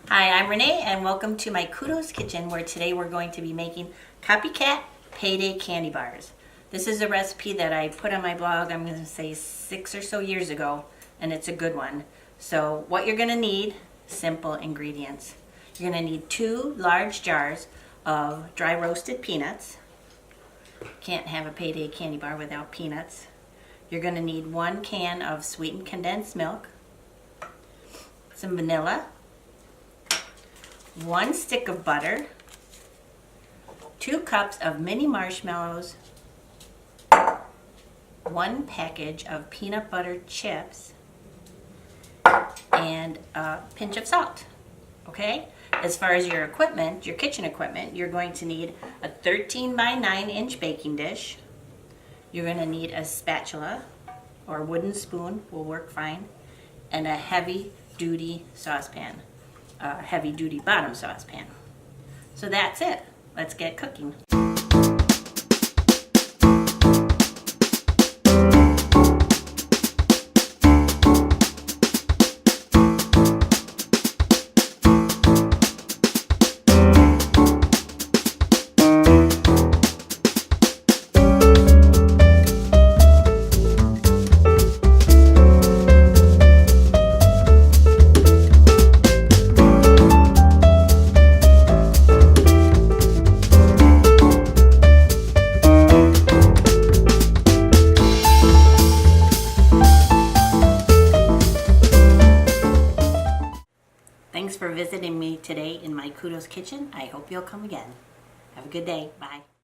Hi, I'm Renee and welcome to my Kudos Kitchen, where today we're going to be making Copycat Payday candy bars. This is a recipe that I put on my blog, I'm going to say 6 or so years ago, and it's a good one. So what you're going to need, simple ingredients. You're going to need 2 large jars of dry roasted peanuts. Can't have a Payday candy bar without peanuts. You're going to need 1 can of sweetened condensed milk, some vanilla, 1 stick of butter, 2 cups of mini marshmallows, 1 package of peanut butter chips, and a pinch of salt. Okay? As far as your equipment, your kitchen equipment, you're going to need a 13 by 9 inch baking dish. You're going to need a spatula or wooden spoon will work fine, and a heavy duty saucepan. Heavy duty bottom saucepan. So that's it. Let's get cooking. Thanks for visiting me today in my Kudos Kitchen. I hope you'll come again. Have a good day. Bye.